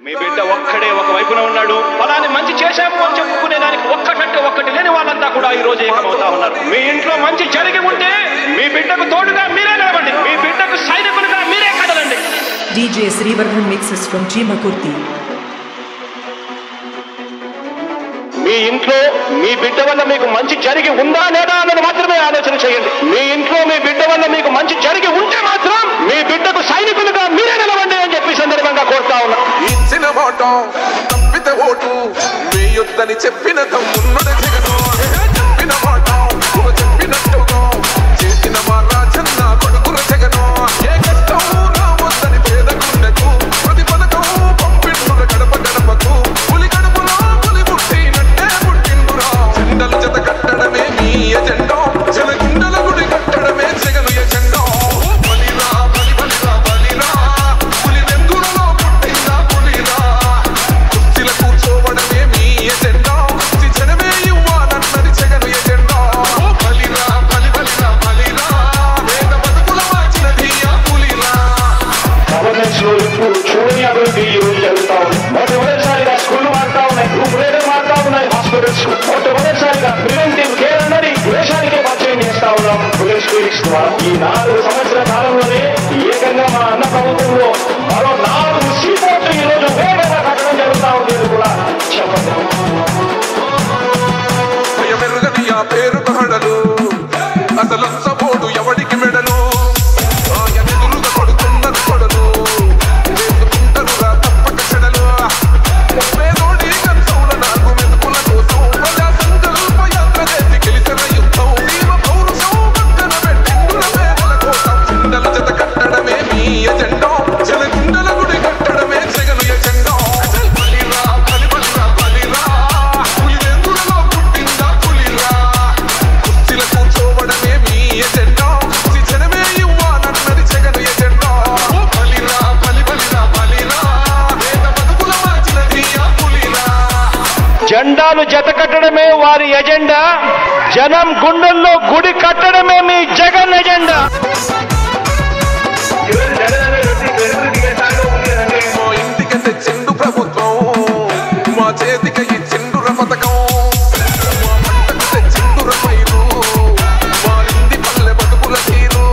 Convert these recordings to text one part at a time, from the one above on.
మీ బిడ్డ ఒక్కడే ఒక వైపున ఉన్నాడు. ఫలాన్ని మంచి చేశాము అని చెప్పుకునే దానికి ఒక్కటంటే ఒక్కటి లేని వాళ్ళంతా కూడా ఈ రోజు ఏకమవుతా ఉన్నారు. మీ ఇంట్లో మంచి జరిగి ఉంటే మీ బిడ్డకు తోడుగా మీరే నిలబండి, మీ బిడ్డకు సైనికులుగా మీరే కదలండి. DJ Srivarman mixes from Jimakurti. మీ ఇంట్లో మీ బిడ్డ వల్ల మీకు మంచి జరిగి ఉందా లేదా అన్నది మాత్రమే ఆలోచన చేయండి. మీ ఇంట్లో మీ బిడ్డ వల్ల మీకు మంచి జరిగి ఉంటే మాత్రం మీ బిడ్డకు సైనికులుగా మీరే నిలవండి అని చెప్పి సందర్భంగా కోరుతా ఉన్నా. ఇచ్చిన మాట తప్పితే ఓటు మీ యుద్ధని చెప్పిన తమ్మున్నది జగను. చెప్పిన మాట చెప్పినట్టుగా చేసిన మా రాజన్న కొడుకుల జగను. ఏ కష్టం రావద్దని పేద గుండెకు ప్రతి పథకం పంపిండుర గడప గడపకు. పులి గడపలో పులి పుట్టినట్టే పుట్టిండురా. జెండలు జత కట్టడమే మీ ఎజెండా, జనగుండల గుడి కట్టడమే జగను ఎజెండా. బలిరా బలి బలిరా బలిరా పులి వెందులలో పుట్టిందా పులిరా. కుర్చీల కూర్చోవడమే మీ ఎజెండా, జనమే ఇవ్వాలన్నది జగను ఎజెండా. బలిరా బలి బలిరా బలిరా వేద బతుకుల మార్చినది ఆ పులిరా. గవర్నెన్స్ లో ఇప్పుడు చూడని అభివృద్ధి ఈ రోజు జరుగుతా ఉంది. మొట్టమొదటిసారిగా స్కూళ్లు మారుతా ఉన్నాయి, గ్రూప్ రేటర్ మారుతా ఉన్నాయి, హాస్పిటల్స్ మొట్టమొదటిసారిగా ప్రివెంటివ్ కేర్ అన్నది దేశానికే పరిచయం చేస్తా ఉన్నాం పోలీస్ క్లినిక్స్ ద్వారా. ఈ 4 సంవత్సరాల కాలంలోనే ఏకంగా మా అన్న ప్రభుత్వంలో మరో 4 సీపోర్ట్లు ఈ రోజు వేగంగా కట్టడం జరుగుతా ఉంది కూడా చెప్పండి. భయమెరుగని ఆ పేరు హడలు అసలు సపోడు ఎవడికి మెడలు. ఆయన ఎదురుగా కొడుతున్నది కొడలు చేసుకుంటారురా తప్పక చెడలు. పేదోడి కంచంల 4 మెతుకుల కోసం ప్రజా సంకల్ప యాత్ర చేసి గెలిచిన యుద్ధం. జీవ పౌరుషం పక్కన పెట్టిండుల పేదల కోసం. జెండల జత కట్టడమే మీ ఎజెండా, జనగుండల గుడి కట్టడమే జగను ఎజెండా. బలిరా బలి బలిరా బలిరా పులి వెందులలో పుట్టిందా పులిరా. కుర్చీల కూర్చోవడమే మీ ఎజెండా, జనమే ఇవ్వాలన్నది జగను ఎజెండా. బలిరా బలి బలిరా బలిరా వేద బతుకుల మార్చినది ఆ పులిరా. జెండాలు జత కట్టడమే వారి ఎజెండా, జనం గుండెల్లో గుడి కట్టడమే మీ జగన్ ఎజెండా. మా ఇంటికి తెచ్చిండు ప్రభుత్వం, మా చేతికి ఇచ్చిండుర పథకం. మా పంటకు తెచ్చిండుర పైరు, మా ఇంటి పల్లె బతుకుల తీరు.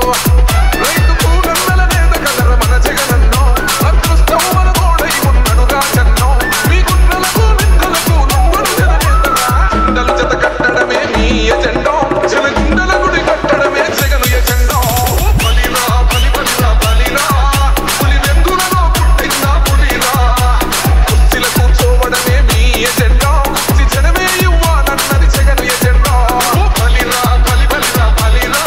రైతు కూలన్నల నేత కదర మన జగనన్నో, అదృష్టం మన తోడై ఉన్నడు రాజన్నో. మీ గుండెలకు నిందలకు నొంగడు జననేతరా. జెండలు జత కట్టడమే మీ ఎజెండా, జనగుండల గుడి కట్టడమే జగను ఎజెండా. బలిరా బలి బలిరా బలిరా పులి వెందులలో పుట్టిందా పులిరా. కుర్చీల కూర్చోవడమే మీ ఎజెండా, జనమే ఇవ్వాలన్నది జగను ఎజెండా. బలిరా బలి బలిరా బలిరా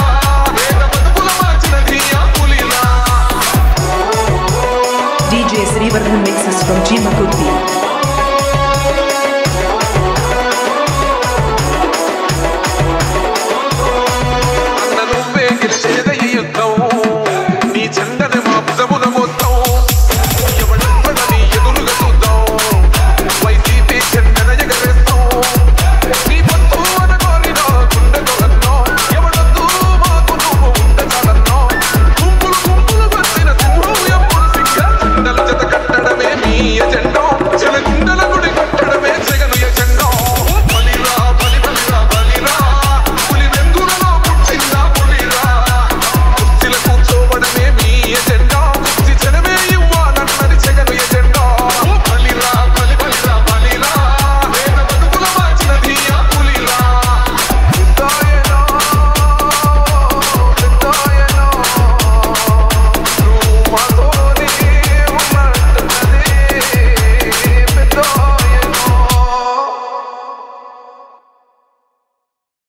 వేద బతుకుల మార్చినది ఆ పులిరా. DJ Srivarman mixes from Jimakurti.